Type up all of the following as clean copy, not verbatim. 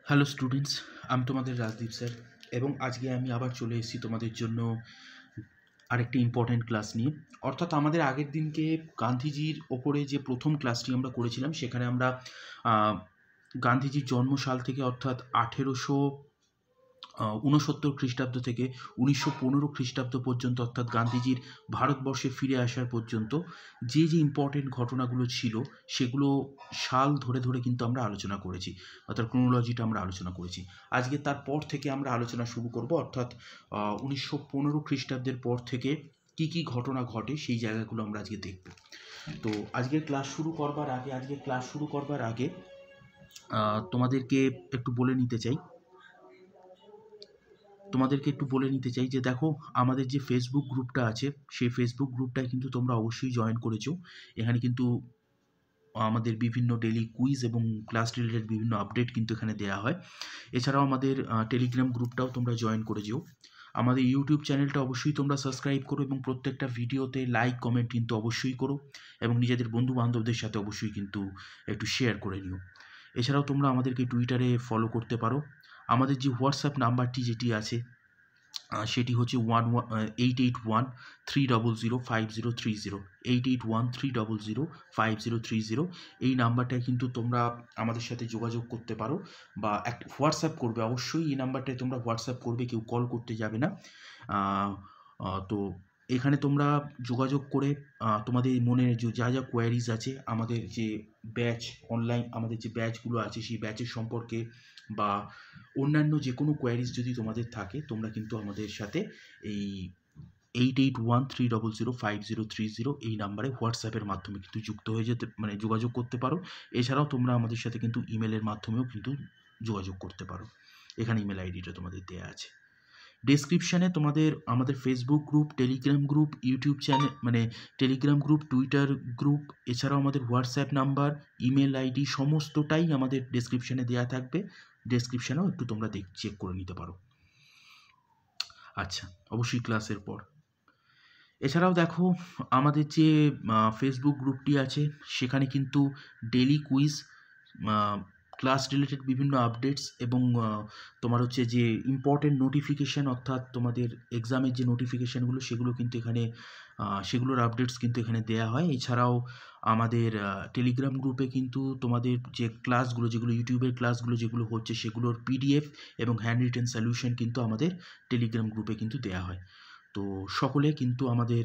Hello students, আমি তোমাদের Rajdeep sir এবং আজকে আমি আবার চলে এসেছি তোমাদের জন্য আরেকটি ইম্পর্ট্যান্ট ক্লাস নিয়ে। অর্থাৎ আমাদের আগের দিনকে গান্ধীজির ওপরে যে প্রথম ক্লাসটি আমরা করেছিলাম সেখানে আমরা গান্ধীজির জন্মসাল থেকে অর্থাৎ 1869 খ্রিস্টাব্দ থেকে 1915 খ্রিস্টাব্দ পর্যন্ত অর্থাৎ গান্ধীজির ভারতবর্ষে ফিরে আসার পর্যন্ত যে ইম্পর্টেন্ট ঘটনাগুলো ছিল সেগুলো সাল ধরে ধরে কিন্তু আমরা আলোচনা করেছি, অর্থাৎ ক্রোনোলজিটা আমরা আলোচনা করেছি। আজকে তারপর থেকে আমরা আলোচনা শুরু করব, অর্থাৎ 1915 খ্রিস্টাব্দের পর থেকে কি কি ঘটনা ঘটে সেই জায়গাগুলো আমরা আজকে দেখব। তো আজকের ক্লাস শুরু করবার আগে তোমাদেরকে একটু বলে নিতে চাই যে দেখো, আমাদের যে ফেসবুক গ্রুপটা আছে সেই ফেসবুক গ্রুপটায় কিন্তু তোমরা অবশ্যই জয়েন করেছো। এখানে কিন্তু আমাদের বিভিন্ন ডেইলি কুইজ এবং ক্লাস রিলেটেড বিভিন্ন আপডেট কিন্তু এখানে দেওয়া হয়। এছাড়াও আমাদের টেলিগ্রাম গ্রুপটাও তোমরা জয়েন করে যেও। আমাদের ইউটিউব চ্যানেলটা অবশ্যই তোমরা সাবস্ক্রাইব করো এবং প্রত্যেকটা ভিডিওতে লাইক কমেন্ট কিন্তু অবশ্যই করো এবং নিজেদের বন্ধু বান্ধবদের সাথে অবশ্যই কিন্তু একটু শেয়ার করে নিও। এছাড়াও তোমরা আমাদেরকে টুইটারে ফলো করতে পারো। আমাদের যে হোয়াটসঅ্যাপ নাম্বারটি যেটি আছে সেটি হচ্ছে 881-300-5030, 881-300-5030। এই নাম্বারটায় কিন্তু তোমরা আমাদের সাথে যোগাযোগ করতে পারো বা একটা হোয়াটসঅ্যাপ করবে। অবশ্যই এই নাম্বারটায় তোমরা হোয়াটসঅ্যাপ করবে, কেউ কল করতে যাবে না। তো এখানে তোমরা যোগাযোগ করে তোমাদের মনে যা যা কোয়ারিজ আছে, আমাদের যে ব্যাচ অনলাইন আমাদের যে ব্যাচগুলো আছে সেই ব্যাচের সম্পর্কে বা অন্যান্য যে কোনো কোয়ারিজ যদি তোমাদের থাকে, তোমরা কিন্তু আমাদের সাথে এই 881-300-5030 এই নাম্বারে হোয়াটসঅ্যাপের মাধ্যমে কিন্তু যুক্ত হয়ে যেতে যোগাযোগ করতে পারো। এছাড়াও তোমরা আমাদের সাথে কিন্তু ইমেলের মাধ্যমেও কিন্তু যোগাযোগ করতে পারো। এখানে ইমেল আইডিটা তোমাদের দেওয়া আছে ডেসক্রিপশানে। আমাদের Facebook group, Telegram group, YouTube channel Telegram group, Twitter group, এছাড়াও আমাদের হোয়াটসঅ্যাপ নাম্বার, ইমেল আইডি সমস্তটাই আমাদের ডেসক্রিপশানে দেওয়া থাকবে। ডেসক্রিপশানেও একটু তোমরা চেক করে নিতে পারো। আচ্ছা, অবশ্যই ক্লাসের পর। এছাড়াও দেখো, আমাদের যে ফেসবুক গ্রুপটি আছে সেখানে কিন্তু ডেলি কুইজ, ক্লাস রিলেটেড বিভিন্ন আপডেটস এবং তোমার হচ্ছে যে ইম্পর্টেন্ট নোটিফিকেশান, অর্থাৎ তোমাদের এক্সামের যে নোটিফিকেশানগুলো সেগুলো কিন্তু এখানে সেগুলোর আপডেটস কিন্তু এখানে দেওয়া হয়। এছাড়াও আমাদের টেলিগ্রাম গ্রুপে কিন্তু তোমাদের যে ক্লাসগুলো, যেগুলো ইউটিউবের ক্লাসগুলো যেগুলো হচ্ছে সেগুলোর পিডিএফ এবং হ্যান্ড রিটেন সলিউশন কিন্তু আমাদের টেলিগ্রাম গ্রুপে কিন্তু দেওয়া হয়। তো সকলে কিন্তু আমাদের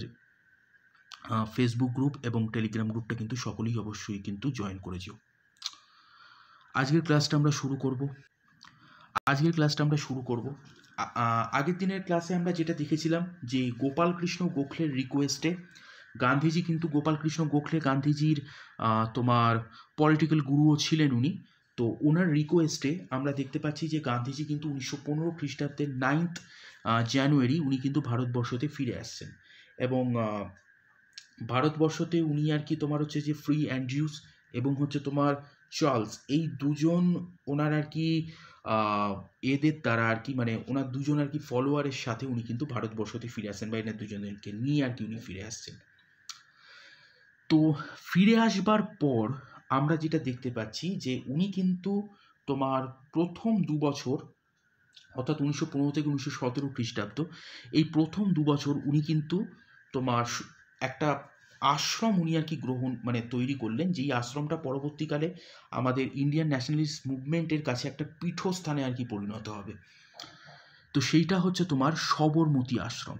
ফেসবুক গ্রুপ এবং টেলিগ্রাম গ্রুপটা কিন্তু সকলেই অবশ্যই কিন্তু জয়েন করেছো। আজকের ক্লাসটা আমরা শুরু করব। আগের দিনের ক্লাসে আমরা যেটা দেখেছিলাম যে গোপালকৃষ্ণ গোখলের রিকোয়েস্টে গোপালকৃষ্ণ গোখলে গান্ধীজির তোমার পলিটিক্যাল গুরুও ছিলেন উনি। তো ওনার রিকোয়েস্টে আমরা দেখতে পাচ্ছি যে গান্ধীজি কিন্তু 1915 খ্রিস্টাব্দের 9 জানুয়ারি উনি কিন্তু ভারতবর্ষতে ফিরে আসছেন এবং ভারতবর্ষতে উনি আর কি তোমার হচ্ছে যে ফ্রি অ্যান্ড্রিউস এবং হচ্ছে তোমার চার্লস, এই দুজন ওনার আর কি এদের দ্বারা আর কি ওনার দুজন আর কি ফলোয়ারের সাথে উনি কিন্তু ভারতবর্ষতে ফিরে আসছেন বা এনার দুজনকে নিয়ে আর কি উনি ফিরে আসছেন। তো ফিরে আসবার পর আমরা যেটা দেখতে পাচ্ছি যে উনি কিন্তু তোমার প্রথম 2 বছর, অর্থাৎ 1915 থেকে 1917 খ্রিস্টাব্দ, এই প্রথম 2 বছর উনি কিন্তু তোমার একটা আশ্রম উনি আর কি তৈরি করলেন, যেই আশ্রমটা পরবর্তীকালে আমাদের ইন্ডিয়ান ন্যাশনালিস্ট মুভমেন্টের কাছে একটা পীঠস্থানে আর কি পরিণত হবে। তো সেইটা হচ্ছে তোমার সবরমতী আশ্রম।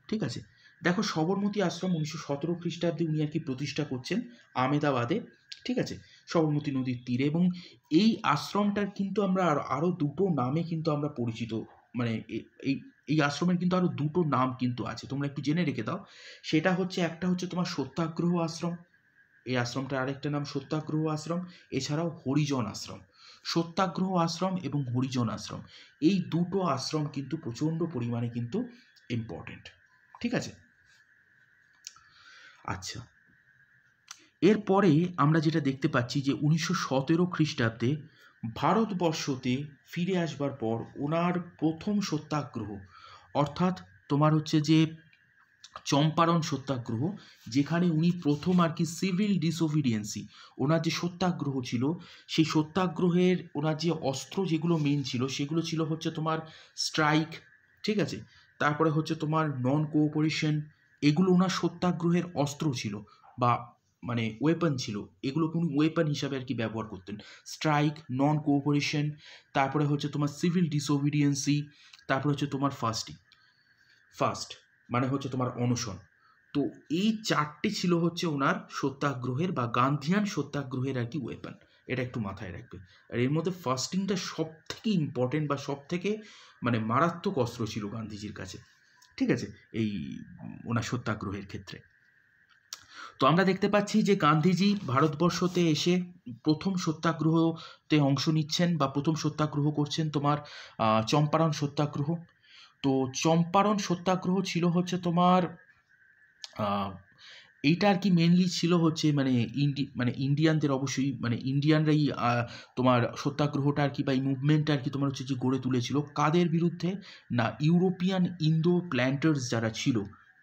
ঠিক আছে, দেখো সবরমতী আশ্রম 1917 খ্রিস্টাব্দে উনি আর কি প্রতিষ্ঠা করছেন আমেদাবাদে। ঠিক আছে, সবরমতী নদীর তীরে। এবং এই আশ্রমটার কিন্তু আমরা আরও দুটো নামে কিন্তু আমরা পরিচিত, এই আশ্রমের কিন্তু আরও দুটো নাম কিন্তু আছে, তোমরা একটু জেনে রেখে দাও। সেটা হচ্ছে, একটা হচ্ছে তোমার সত্যাগ্রহ আশ্রম, এই আশ্রমটার আরেকটা নাম সত্যাগ্রহ আশ্রম। এছাড়াও হরিজন আশ্রম, সত্যাগ্রহ আশ্রম এবং হরিজন আশ্রম, এই দুটো আশ্রম কিন্তু প্রচণ্ড পরিমাণে কিন্তু ইম্পর্টেন্ট। ঠিক আছে, আচ্ছা, এরপরে আমরা যেটা দেখতে পাচ্ছি যে 1917 খ্রিস্টাব্দে ভারতবর্ষতে ফিরে আসবার পর ওনার প্রথম সত্যাগ্রহ, অর্থাৎ তোমার হচ্ছে যে চম্পারণ সত্যাগ্রহ, যেখানে উনি প্রথম আর কি সিভিল ডিসোবিডিয়েন্সি, ওনার যে সত্যাগ্রহ ছিল সেই সত্যাগ্রহের ওনার যে অস্ত্র যেগুলো মেন ছিল সেগুলো ছিল হচ্ছে তোমার স্ট্রাইক, ঠিক আছে, তারপরে হচ্ছে তোমার নন কোঅপারেশন, এগুলো ওনার সত্যাগ্রহের অস্ত্র ছিল বা মানে ওয়েপন ছিল, এগুলোকে উনি ওয়েপন হিসাবে আর কি ব্যবহার করতেন। স্ট্রাইক, নন কোঅপারেশন, তারপরে হচ্ছে তোমার সিভিল ডিসোবিডিয়েন্সি, তারপরে হচ্ছে তোমার ফাস্ট মানে হচ্ছে তোমার অনশন। তো এই চারটি ছিল হচ্ছে ওনার সত্যাগ্রহের বা গান্ধিয়ান সত্যাগ্রহের আর কি ওয়েপন, এটা একটু মাথায় রাখবে। আর এর মধ্যে ফাস্টিংটা সব থেকে ইম্পর্টেন্ট বা সব থেকে মানে মারাত্মক অস্ত্র ছিল গান্ধীজির কাছে, ঠিক আছে, এই ওনার সত্যাগ্রহের ক্ষেত্রে। তো আমরা দেখতে পাচ্ছি যে গান্ধীজি ভারতবর্ষতে এসে প্রথম সত্যাগ্রহতে অংশ নিচ্ছেন বা প্রথম সত্যাগ্রহ করছেন তোমার চম্পারণ সত্যাগ্রহ। তো চম্পারণ সত্যাগ্রহ ছিল হচ্ছে তোমার এইটা আর কি মেনলি ছিল হচ্ছে মানে ইন্ডিয়ানদের, অবশ্যই মানে ইন্ডিয়ানরাই তোমার সত্যাগ্রহটা আর কি বা এই মুভমেন্টটা আর কি তোমার হচ্ছে যে গড়ে তুলেছিল। কাদের বিরুদ্ধে? না, ইউরোপিয়ান ইন্দো প্ল্যান্টার্স যারা ছিল,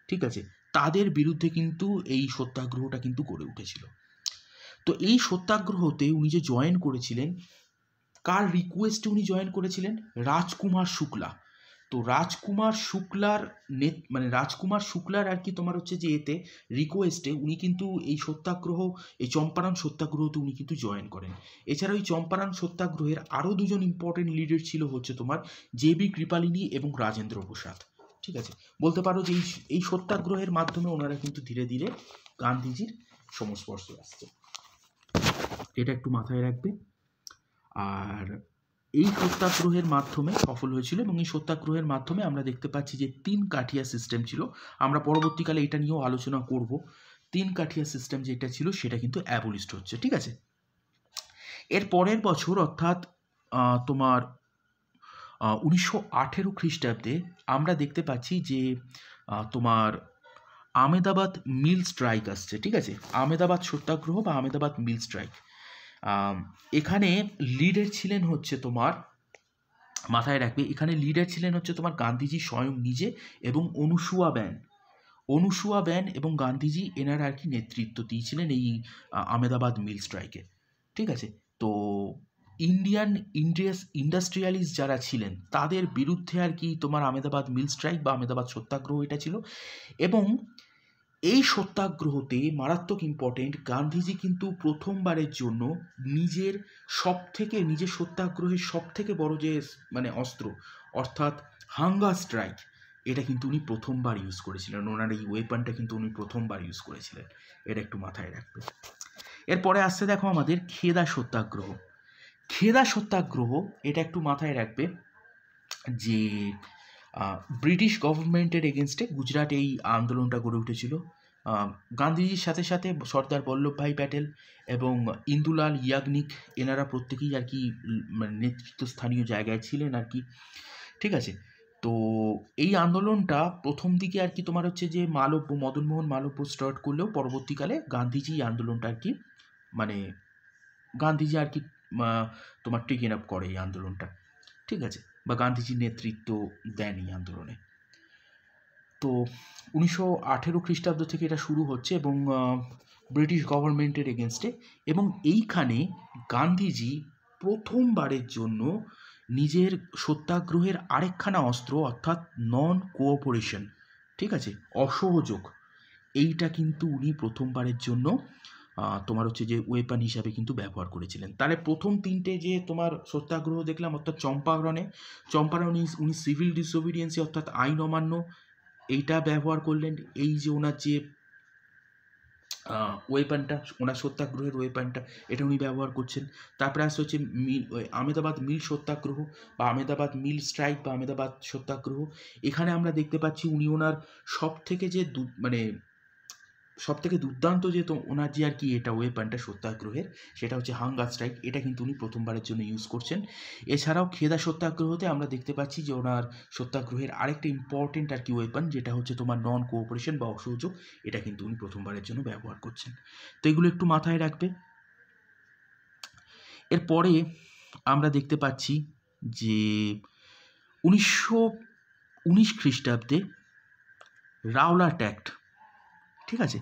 ঠিক আছে, তাদের বিরুদ্ধে কিন্তু এই সত্যাগ্রহটা কিন্তু গড়ে উঠেছিল। তো এই সত্যাগ্রহতে উনি যে জয়েন করেছিলেন, কার রিকোয়েস্টে উনি জয়েন করেছিলেন? রাজকুমার শুক্লা। তো রাজকুমার শুক্লার আর কি তোমার হচ্ছে যে এতে রিকোয়েস্টে উনি কিন্তু এই সত্যাগ্রহ, এই চম্পারণ সত্যাগ্রহতে উনি কিন্তু জয়েন করেন। এছাড়া ওই চম্পারণ সত্যাগ্রহের আরও দুজন ইম্পর্টেন্ট লিডার ছিল হচ্ছে তোমার জে.বি. কৃপালিনী এবং রাজেন্দ্র প্রসাদ, ঠিক আছে। বলতে পারো যে এই সত্যাগ্রহের মাধ্যমে ওনারা কিন্তু ধীরে ধীরে গান্ধীজির সংস্পর্শে আসছে, এটা একটু মাথায় রাখবে। আর এই সত্যাগ্রহের মাধ্যমে সফল হয়েছিল এবং এই সত্যাগ্রহের মাধ্যমে আমরা দেখতে পাচ্ছি যে 3 কাঠিয়া সিস্টেম ছিল, আমরা পরবর্তীকালে এটা নিয়েও আলোচনা করব। 3 কাঠিয়া সিস্টেম যেটা ছিল সেটা কিন্তু অ্যাবলিশড হচ্ছে, ঠিক আছে। এর পরের বছর অর্থাৎ তোমার 1918 খ্রিস্টাব্দে আমরা দেখতে পাচ্ছি যে তোমার আমেদাবাদ মিল স্ট্রাইক আসছে, ঠিক আছে, আমেদাবাদ সত্যাগ্রহ বা আমেদাবাদ মিল স্ট্রাইক। এখানে লিডার ছিলেন হচ্ছে তোমার, মাথায় রাখবে, এখানে লিডার ছিলেন হচ্ছে তোমার গান্ধীজি স্বয়ং নিজে এবং অনুসুয়া বেন এবং গান্ধীজি এনারা আর কি নেতৃত্ব দিয়েছিলেন এই আমেদাবাদ মিল স্ট্রাইকে, ঠিক আছে। তো ইন্ডাস্ট্রিয়ালিস্ট যারা ছিলেন তাদের বিরুদ্ধে আর কি তোমার আমেদাবাদ মিল স্ট্রাইক বা আমেদাবাদ সত্যাগ্রহ এটা ছিল। এবং এই সত্যাগ্রহতে মারাত্মক ইম্পর্টেন্ট, গান্ধীজি কিন্তু প্রথমবারের জন্য নিজের সত্যাগ্রহের সব থেকে বড় যে মানে অস্ত্র অর্থাৎ হাঙ্গার স্ট্রাইক, এটা কিন্তু উনি প্রথমবার ইউজ করেছিলেন, ওনার এই ওয়েপনটা কিন্তু উনি প্রথমবার ইউজ করেছিলেন, এটা একটু মাথায় রাখবে। এরপরে আসছে দেখো আমাদের খেদা সত্যাগ্রহ, এটা একটু মাথায় রাখবে যে ব্রিটিশ গভর্নমেন্টের এগেনস্টে গুজরাটে এই আন্দোলনটা গড়ে উঠেছিল। গান্ধীজির সাথে সাথে সর্দার বল্লভভাই প্যাটেল এবং ইন্দুলাল ইয়াগনিক এনারা প্রত্যেকেই আর কি মানে নেতৃত্বস্থানীয় জায়গায় ছিলেন আর কি, ঠিক আছে। তো এই আন্দোলনটা প্রথম দিকে আর কি তোমার হচ্ছে যে মদনমোহন মালব্য স্টার্ট করলেও পরবর্তীকালে গান্ধীজি এই আন্দোলনটা আর কি মানে গান্ধীজি আর কি তোমার টেকেন আপ করে এই আন্দোলনটা, ঠিক আছে, বা গান্ধীজি নেতৃত্ব দেন এই আন্দোলনে। তো 1918 খ্রিস্টাব্দ থেকে এটা শুরু হচ্ছে এবং ব্রিটিশ গভর্নমেন্টের এগেনস্টে, এবং এইখানে গান্ধীজি প্রথমবারের জন্য নিজের সত্যাগ্রহের আরেকখানা অস্ত্র অর্থাৎ নন কোঅপারেশন, ঠিক আছে, অসহযোগ, এইটা কিন্তু উনি প্রথমবারের জন্য তোমার হচ্ছে যে ওয়েপন হিসাবে কিন্তু ব্যবহার করেছিলেন। তাহলে প্রথম 3টে যে তোমার সত্যাগ্রহ দেখলাম অর্থাৎ চম্পারণে উনি সিভিল ডিসোবিডিয়েন্সি অর্থাৎ আইন অমান্য এইটা ব্যবহার করলেন, এই যে ওনার যে ওয়েপনটা, ওনার সত্যাগ্রহের ওয়েপনটা, এটা উনি ব্যবহার করছেন। তারপরে আসছে হচ্ছে আমেদাবাদ মিল সত্যাগ্রহ বা আমেদাবাদ মিল স্ট্রাইক বা আমেদাবাদ সত্যাগ্রহ। এখানে আমরা দেখতে পাচ্ছি উনি ওনার সব থেকে দুর্দান্ত যে ওনার যে আর কি এটা ওয়েপনটা সত্যাগ্রহের, সেটা হচ্ছে হাঙ্গার স্ট্রাইক, এটা কিন্তু উনি প্রথমবারের জন্য ইউজ করছেন। এছাড়াও খেদা সত্যাগ্রহতে আমরা দেখতে পাচ্ছি যে ওনার সত্যাগ্রহের আরেকটা ইম্পর্টেন্ট আর কি ওয়েপন, যেটা হচ্ছে তোমার নন কোঅপারেশন বা অসহযোগ, এটা কিন্তু উনি প্রথমবারের জন্য ব্যবহার করছেন। তো এগুলো একটু মাথায় রাখবে। এরপরে আমরা দেখতে পাচ্ছি যে 1919 খ্রিস্টাব্দে রাওলাট অ্যাক্ট, ঠিক আছে,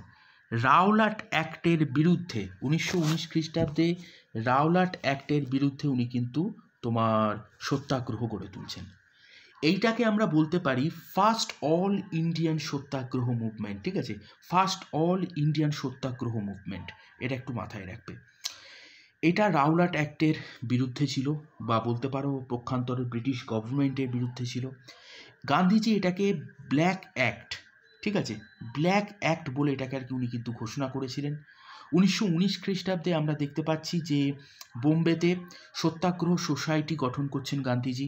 রাওলাট অ্যাক্টের বিরুদ্ধে 1919 খ্রিস্টাব্দে রাওলাট অ্যাক্টের বিরুদ্ধে উনি কিন্তু তোমার সত্যাগ্রহ গড়ে তুলছেন। এইটাকে আমরা বলতে পারি ফার্স্ট অল ইন্ডিয়ান সত্যাগ্রহ মুভমেন্ট, ঠিক আছে, ফার্স্ট অল ইন্ডিয়ান সত্যাগ্রহ মুভমেন্ট, এটা একটু মাথায় রাখবে। এটা রাওলাট অ্যাক্টের বিরুদ্ধে ছিল, বা বলতে পারো পক্ষান্তরে ব্রিটিশ গভর্নমেন্টের বিরুদ্ধে ছিল। গান্ধীজি এটাকে ব্ল্যাক অ্যাক্ট, ঠিক আছে, ব্ল্যাক অ্যাক্ট বলে এটাকে আর কি উনি কিন্তু ঘোষণা করেছিলেন। 1919 খ্রিস্টাব্দে আমরা দেখতে পাচ্ছি যে বোম্বেতে সত্যাগ্রহ সোসাইটি গঠন করছেন গান্ধীজি,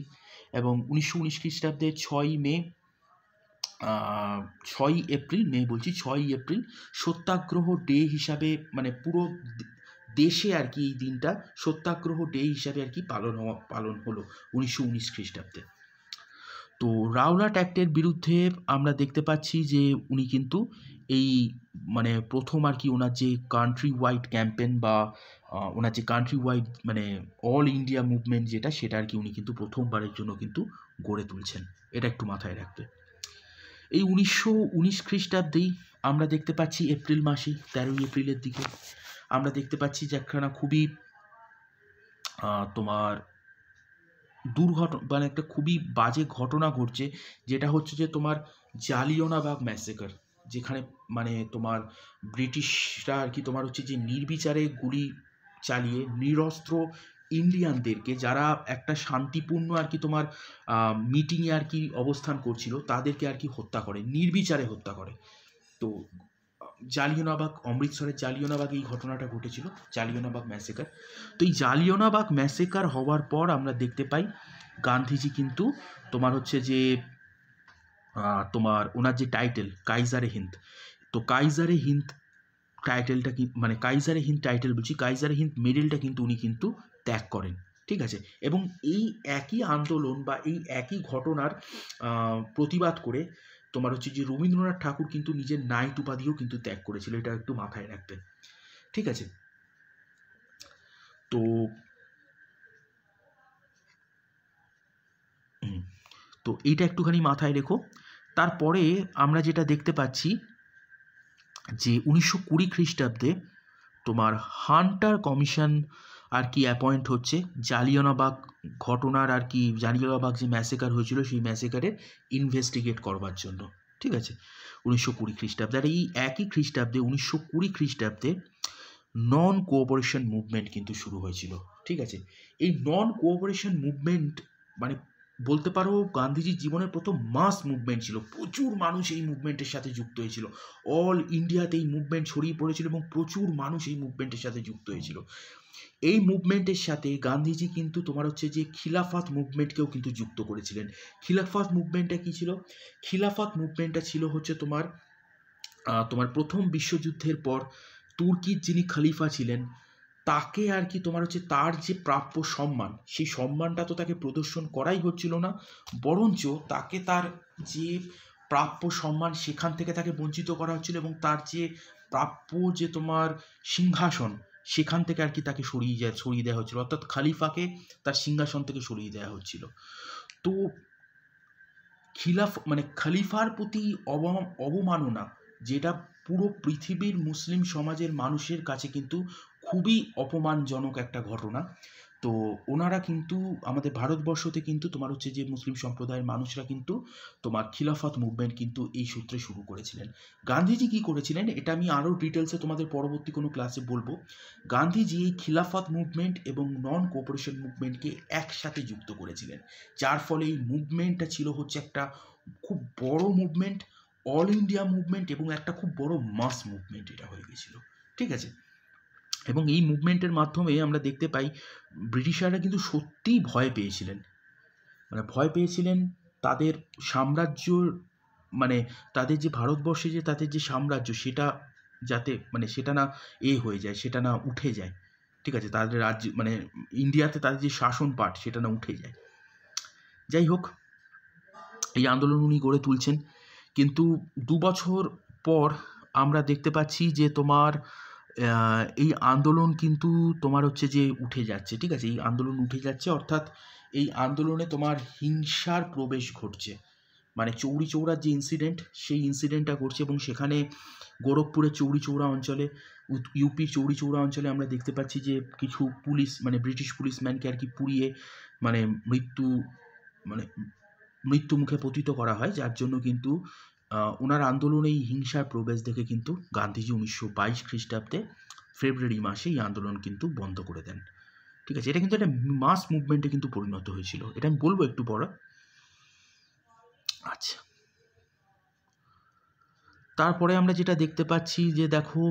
এবং 1919 খ্রিস্টাব্দে 6 এপ্রিল সত্যাগ্রহ ডে হিসাবে, মানে পুরো দেশে আর কি এই দিনটা সত্যাগ্রহ ডে হিসাবে আর কি পালন হলো 1919 খ্রিস্টাব্দে। তো রাওলাট অ্যাক্টের বিরুদ্ধে আমরা দেখতে পাচ্ছি যে উনি কিন্তু এই মানে প্রথম আর কি ওনার যে কান্ট্রি ওয়াইড ক্যাম্পেন, বা ওনার যে কান্ট্রি ওয়াইড মানে অল ইন্ডিয়া মুভমেন্ট যেটা, সেটা আর কি উনি কিন্তু প্রথমবারের জন্য কিন্তু গড়ে তুলছেন, এটা একটু মাথায় রাখবে। এই 1919 খ্রিস্টাব্দেই আমরা দেখতে পাচ্ছি এপ্রিল মাসেই 13 এপ্রিলের দিকে আমরা দেখতে পাচ্ছি যে একখানা খুবই তোমার দুর্ঘটনা, মানে একটা খুবই বাজে ঘটনা ঘটছে, যেটা হচ্ছে যে তোমার জালিয়ানওয়ালাবাগ ম্যাসেকার, যেখানে মানে তোমার ব্রিটিশরা আর কি তোমার হচ্ছে যে নির্বিচারে গুলি চালিয়ে নিরস্ত্র ইন্ডিয়ানদেরকে, যারা একটা শান্তিপূর্ণ আর কি তোমার মিটিংয়ে আর কি অবস্থান করছিল, তাদেরকে আর কি হত্যা করে, নির্বিচারে হত্যা করে। তো জালিয়ানওয়ালাবাগ, অমৃতসরের জালিয়ানওয়ালাবাগ এই ঘটনাটা ঘটেছিল, জালিয়ানওয়ালাবাগ ম্যাসেকার। তো এই জালিয়ানওয়ালাবাগ ম্যাসেকার হওয়ার পর আমরা দেখতে পাই গান্ধীজি কিন্তু তোমার হচ্ছে যে তোমার ওনার যে টাইটেল কাইজারে হিন্দ, তো কাইজারে হিন্দ টাইটেলটা কি, মানে কাইজারে হিন্দ টাইটেল বলছি, কাইজারে হিন্দ মেডেলটা কিন্তু উনি কিন্তু ত্যাগ করেন, ঠিক আছে। এবং এই একই আন্দোলন বা এই একই ঘটনার প্রতিবাদ করে তোমার হচ্ছে যে রবীন্দ্রনাথ ঠাকুর কিন্তু নিজের নাইট উপাধিও কিন্তু ত্যাগ করেছিল, এটা একটু মাথায় রাখবেন, ঠিক আছে। তো তো এইটা একটুখানি মাথায় রেখো। তারপরে আমরা যেটা দেখতে পাচ্ছি যে 1920 খ্রিস্টাব্দে তোমার হান্টার কমিশন আর কি অ্যাপয়েন্ট হচ্ছে জালিয়ানওয়ালাবাগ ঘটনার আর কি, জালিয়ানওয়ালাবাগ যে ম্যাসেকার হয়েছিল সেই ম্যাসেকারের ইনভেস্টিগেট করবার জন্য, ঠিক আছে, 1920 খ্রিস্টাব্দে। আর এই একই খ্রিস্টাব্দে 1920 খ্রিস্টাব্দে নন কোঅপারেশন মুভমেন্ট কিন্তু শুরু হয়েছিল, ঠিক আছে। এই নন কোঅপারেশন মুভমেন্ট মানে বলতে পারো গান্ধীজির জীবনের প্রথম মাস মুভমেন্ট ছিল, প্রচুর মানুষ এই মুভমেন্টের সাথে যুক্ত হয়েছিল, অল ইন্ডিয়াতে এই মুভমেন্ট ছড়িয়ে পড়েছিল এবং প্রচুর মানুষ এই মুভমেন্টের সাথে যুক্ত হয়েছিল। এই মুভমেন্টের সাথে গান্ধীজি কিন্তু তোমার হচ্ছে যে খিলাফত মুভমেন্টকেও কিন্তু যুক্ত করেছিলেন। খিলাফত মুভমেন্টটা কী ছিল? খিলাফত মুভমেন্টটা ছিল হচ্ছে তোমার তোমার প্রথম বিশ্বযুদ্ধের পর তুর্কির যিনি খলিফা ছিলেন তাকে আর কি তোমার হচ্ছে তার যে প্রাপ্য সম্মান, সেই সম্মানটা তো তাকে প্রদর্শন করাই হচ্ছিল না, বরঞ্চ তাকে তার যে প্রাপ্য সম্মান সেখান থেকে তাকে বঞ্চিত করা হচ্ছিল, এবং তার যে প্রাপ্য যে তোমার সিংহাসন সেখান থেকে আর কি তাকে সরিয়ে দেওয়া হচ্ছিল, অর্থাৎ খলিফাকে তার সিংহাসন থেকে সরিয়ে দেওয়া হচ্ছিল। তো মানে খলিফার প্রতি অবমাননা, যেটা পুরো পৃথিবীর মুসলিম সমাজের মানুষের কাছে কিন্তু খুবই অপমানজনক একটা ঘটনা। তো ওনারা কিন্তু আমাদের ভারতবর্ষতে কিন্তু তোমার হচ্ছে যে মুসলিম সম্প্রদায়ের মানুষরা কিন্তু তোমার খিলাফত মুভমেন্ট কিন্তু এই সূত্রে শুরু করেছিলেন। গান্ধীজি কি করেছিলেন এটা আমি আরও ডিটেলসে তোমাদের পরবর্তী কোনো ক্লাসে বলবো। গান্ধীজি এই খিলাফত মুভমেন্ট এবং নন কোঅপারেশন মুভমেন্টকে একসাথে যুক্ত করেছিলেন, যার ফলে এই মুভমেন্টটা ছিল হচ্ছে একটা খুব বড় মুভমেন্ট, অল ইন্ডিয়া মুভমেন্ট, এবং একটা খুব বড় মাস মুভমেন্ট এটা হয়ে গেছিল, ঠিক আছে। এবং এই মুভমেন্টের মাধ্যমে আমরা দেখতে পাই ব্রিটিশাররা কিন্তু সত্যিই ভয় পেয়েছিলেন, মানে ভয় পেয়েছিলেন তাদের সাম্রাজ্য, মানে তাদের যে ভারতবর্ষে যে তাদের যে সাম্রাজ্য সেটা যাতে মানে সেটা না হয়ে যায়, সেটা না উঠে যায়, ঠিক আছে, তাদের রাজ্য মানে ইন্ডিয়াতে তাদের যে শাসন পাঠ সেটা না উঠে যায়। যাই হোক, এই আন্দোলন উনি গড়ে তুলছেন, কিন্তু 2 বছর পর আমরা দেখতে পাচ্ছি যে তোমার এই আন্দোলন কিন্তু তোমার হচ্ছে যে উঠে যাচ্ছে, ঠিক আছে, এই আন্দোলন উঠে যাচ্ছে, অর্থাৎ এই আন্দোলনে তোমার হিংসার প্রবেশ ঘটছে, মানে চৌরি চৌরার যে ইনসিডেন্ট, সেই ইনসিডেন্টটা ঘটছে এবং সেখানে গোরখপুরের চৌরি চৌরা অঞ্চলে, ইউপির চৌরি চৌরা অঞ্চলে আমরা দেখতে পাচ্ছি যে কিছু পুলিশ মানে ব্রিটিশ পুলিশম্যানকে আর কি পুড়িয়ে মানে মানে মৃত্যু মুখে পতিত করা হয়, যার জন্য কিন্তু ওনার আন্দোলনে এই হিংসার প্রবেশ দেখে কিন্তু গান্ধীজি 1922 খ্রিস্টাব্দে ফেব্রুয়ারি মাসে এই আন্দোলন কিন্তু বন্ধ করে দেন। ঠিক আছে, এটা কিন্তু একটা মাস মুভমেন্টে কিন্তু পরিণত হয়েছিল, এটা আমি বলবো একটু পরে। আচ্ছা, তারপরে আমরা যেটা দেখতে পাচ্ছি যে দেখো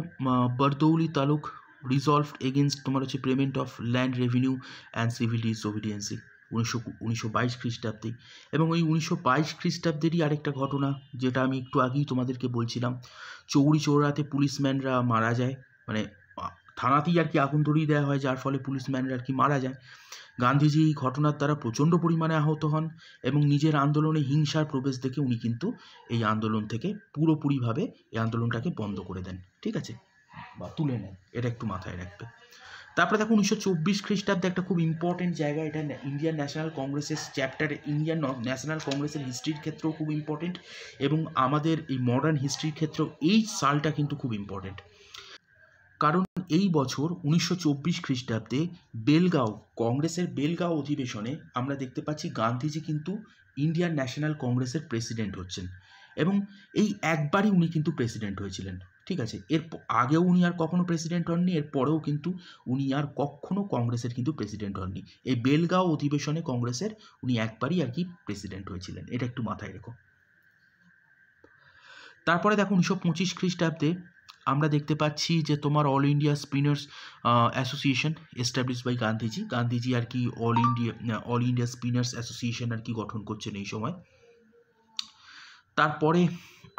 বারদৌলি তালুক রিজলভড এগেনস্ট তোমার হচ্ছে payment of land revenue and civil disobedience 1922 খ্রিস্টাব্দে। এবং ওই 1922 খ্রিস্টাব্দেরই আরেকটা ঘটনা যেটা আমি একটু আগেই তোমাদেরকে বলছিলাম, চৌরি চৌরাতে পুলিশম্যানরা মারা যায়, মানে থানাতেই আর কি আগুন ধরিয়ে দেওয়া হয়, যার ফলে পুলিশম্যানরা আর কি মারা যায়। গান্ধীজি এই ঘটনার দ্বারা প্রচণ্ড পরিমাণে আহত হন এবং নিজের আন্দোলনে হিংসার প্রবেশ দেখে উনি কিন্তু এই আন্দোলন থেকে পুরোপুরিভাবে এই আন্দোলনটাকে বন্ধ করে দেন। ঠিক আছে, বা তুলে নেন, এটা একটু মাথায় রাখবে। তারপরে দেখো 1924 খ্রিস্টাব্দে একটা খুব ইম্পর্টেন্ট জায়গা, এটা ইন্ডিয়ান ন্যাশনাল কংগ্রেসের চ্যাপ্টার, ইন্ডিয়ান ন্যাশনাল কংগ্রেসের হিস্ট্রির ক্ষেত্রেও খুব ইম্পর্টেন্ট এবং আমাদের এই মডার্ন হিস্ট্রির ক্ষেত্রেও এই সালটা কিন্তু খুব ইম্পর্টেন্ট। কারণ এই বছর 1924 খ্রিস্টাব্দে বেলগাঁও, কংগ্রেসের বেলগাঁও অধিবেশনে আমরা দেখতে পাচ্ছি গান্ধীজি কিন্তু ইন্ডিয়ান ন্যাশনাল কংগ্রেসের প্রেসিডেন্ট হচ্ছেন এবং এই একবারই উনি কিন্তু প্রেসিডেন্ট হয়েছিলেন। ঠিক আছে, এর আগেও উনি আর কখনো প্রেসিডেন্ট হননি, এর পরেও কিন্তু উনি আর কখনো কংগ্রেসের কিন্তু প্রেসিডেন্ট হননি। এই বেলগাঁও অধিবেশনে কংগ্রেসের উনি একবারই আর কি প্রেসিডেন্ট হয়েছিলেন, এটা একটু মাথায় রেখো। তারপরে দেখো 1925 খ্রিস্টাব্দে আমরা দেখতে পাচ্ছি যে তোমার all India spinners association establish by Gandhiji আর কি অল ইন্ডিয়া স্পিনার্স অ্যাসোসিয়েশন আর কি গঠন করছেন এই সময়। তারপরে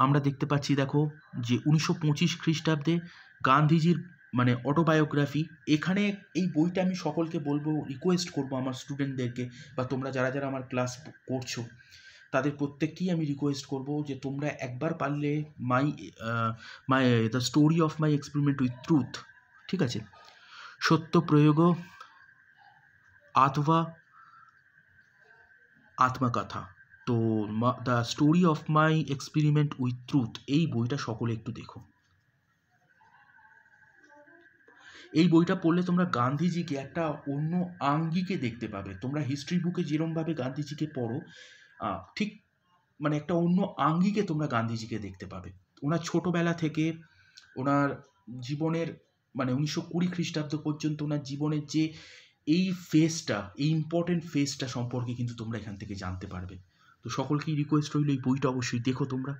আমরা দেখতে পাচ্ছি দেখো যে 1925 খ্রিস্টাব্দে গান্ধীজির মানে অটোবায়োগ্রাফি, এখানে এই বইটা আমি সকলকে বলবো, রিকোয়েস্ট করবো আমার স্টুডেন্টদেরকে বা তোমরা যারা যারা আমার ক্লাস করছো তাদের প্রত্যেককেই আমি রিকোয়েস্ট করব যে তোমরা একবার পারলে the story of my experiment with truth, ঠিক আছে, সত্য প্রয়োগ আথবা আত্মকথা, তো the story of my experiment with truth, এই বইটা সকলে একটু দেখো। এই বইটা পড়লে তোমরা গান্ধীজিকে একটা অন্য আঙ্গিকে দেখতে পাবে। তোমরা হিস্ট্রি বুকে যেরমভাবে গান্ধীজিকে পড়ো ঠিক মানে একটা অন্য আঙ্গিকে তোমরা গান্ধীজিকে দেখতে পাবে। ওনার ছোটোবেলা থেকে ওনার জীবনের মানে 1920 খ্রিস্টাব্দ পর্যন্ত ওনার জীবনের যে এই ফেজটা, এই ইম্পর্টেন্ট ফেজটা সম্পর্কে কিন্তু তোমরা এখান থেকে জানতে পারবে। তো সকলকেই রিকোয়েস্ট রইল এই বইটা অবশ্যই দেখো তোমরা।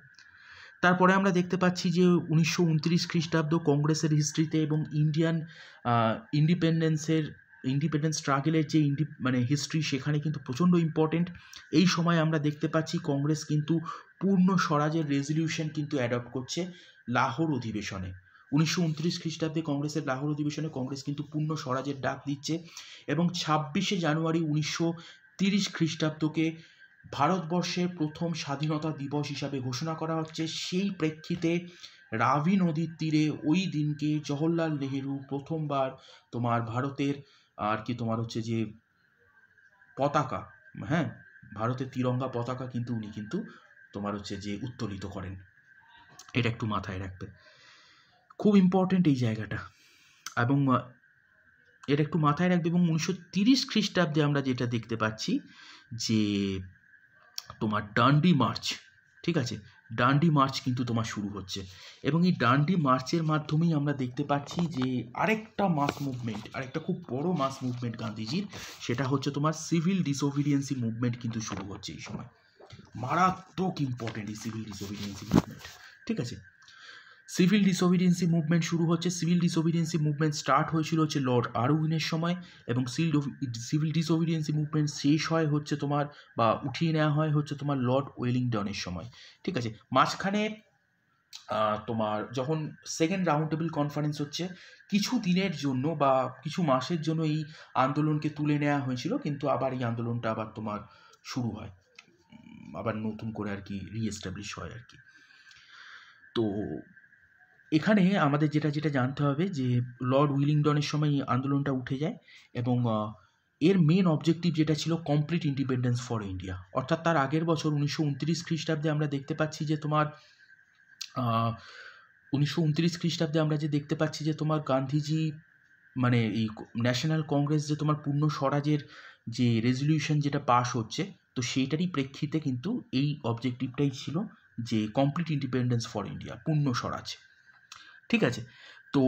তারপরে আমরা দেখতে পাচ্ছি যে 1929 খ্রিস্টাব্দ কংগ্রেসের হিস্ট্রিতে এবং ইন্ডিয়ান ইন্ডিপেন্ডেন্স স্ট্রাগলের যে মানে হিস্ট্রি, সেখানে কিন্তু প্রচণ্ড ইম্পর্টেন্ট। এই সময় আমরা দেখতে পাচ্ছি কংগ্রেস কিন্তু পূর্ণ স্বরাজের রেজলিউশন কিন্তু অ্যাডপ্ট করছে লাহোর অধিবেশনে। 1929 খ্রিস্টাব্দে কংগ্রেসের লাহোর অধিবেশনে কংগ্রেস কিন্তু পূর্ণ স্বরাজের ডাক দিচ্ছে এবং 26শে জানুয়ারি 1930 খ্রিস্টাব্দকে ভারতবর্ষের প্রথম স্বাধীনতা দিবস হিসাবে ঘোষণা করা হচ্ছে। সেই প্রেক্ষিতে রাভি নদীর তীরে ওই দিনকে জওহরলাল নেহেরু প্রথমবার তোমার ভারতের আর কি তোমার হচ্ছে যে পতাকা, হ্যাঁ, ভারতের তিরঙ্গা পতাকা কিন্তু উনি কিন্তু তোমার হচ্ছে যে উত্তোলিত করেন। এটা একটু মাথায় রাখবে, খুব ইম্পর্টেন্ট এই জায়গাটা, এবং এটা একটু মাথায় রাখবে। এবং 1930 খ্রিস্টাব্দে আমরা যেটা দেখতে পাচ্ছি যে তোমার ডান্ডি মার্চ, ঠিক আছে, ডান্ডি মার্চ কিন্তু তোমার শুরু হচ্ছে এবং এই ডান্ডি মার্চের মাধ্যমেই আমরা দেখতে পাচ্ছি যে আরেকটা মাস মুভমেন্ট, আরেকটা খুব বড় মাস মুভমেন্ট গান্ধীজির, সেটা হচ্ছে তোমার সিভিল ডিসওবিডিয়েন্সি মুভমেন্ট কিন্তু শুরু হচ্ছে এই সময়। মারাত্মক ইম্পর্টেন্ট এই সিভিল ডিসওবিডিয়েন্সি মুভমেন্ট, ঠিক আছে। সিভিল ডিসওবিডিয়েন্সি মুভমেন্ট শুরু হচ্ছে। সিভিল ডিসওবিডিয়েন্সি মুভমেন্ট স্টার্ট হয়েছিল হচ্ছে লর্ড আরউইনের সময় এবং সিভিল ডিসওবিডিয়েন্সি মুভমেন্ট শেষ হয় হচ্ছে তোমার বা উঠিয়ে নেওয়া হয় হচ্ছে তোমার লর্ড ওয়েলিংটনের সময়, ঠিক আছে। মাঝখানে তোমার যখন সেকেন্ড রাউন্ড টেবিল কনফারেন্স হচ্ছে, কিছু দিনের জন্য বা কিছু মাসের জন্য এই আন্দোলনকে তুলে নেওয়া হয়েছিল, কিন্তু আবার এই আন্দোলনটা আবার তোমার শুরু হয়, আবার নতুন করে আর কি রিএস্টাবলিশ হয় আর কি। তো এখানে আমাদের যেটা জানতে হবে যে লর্ড উইলিংটনের সময় এই আন্দোলনটা উঠে যায় এবং এর মেন অবজেক্টিভ যেটা ছিল কমপ্লিট ইন্ডিপেন্ডেন্স ফর ইন্ডিয়া, অর্থাৎ তার আগের বছর 1929 খ্রিস্টাব্দে আমরা দেখতে পাচ্ছি যে তোমার 1929 খ্রিস্টাব্দে আমরা যে দেখতে পাচ্ছি যে তোমার গান্ধীজি মানে এই ন্যাশনাল কংগ্রেস যে তোমার পূর্ণ স্বরাজের যে রেজলিউশন যেটা পাস হচ্ছে, তো সেইটারই প্রেক্ষিতে কিন্তু এই অবজেক্টিভটাই ছিল যে কমপ্লিট ইন্ডিপেন্ডেন্স ফর ইন্ডিয়া, পূর্ণ স্বরাজ। ঠিক আছে, তো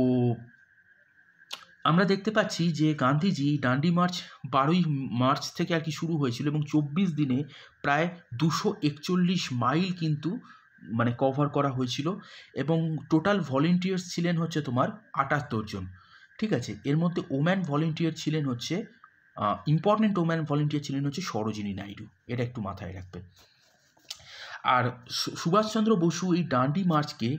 আমরা দেখতে পাচ্ছি যে গান্ধীজি ডান্ডি মার্চ 12ই মার্চ থেকে আর কি শুরু হয়েছিল এবং 24 দিনে প্রায় 241 মাইল কিন্তু মানে কভার করা হয়েছিল এবং টোটাল ভলেন্টিয়ার্স ছিলেন হচ্ছে তোমার 78 জন। ঠিক আছে, এর মধ্যে ওম্যান ভলেন্টিয়ার ছিলেন হচ্ছে ইম্পর্টেন্ট ওম্যান ভলেন্টিয়ার ছিলেন হচ্ছে সরোজিনী নাইডু, এটা একটু মাথায় রাখবে। আর সুভাষচন্দ্র বসু এই ডান্ডি মার্চকে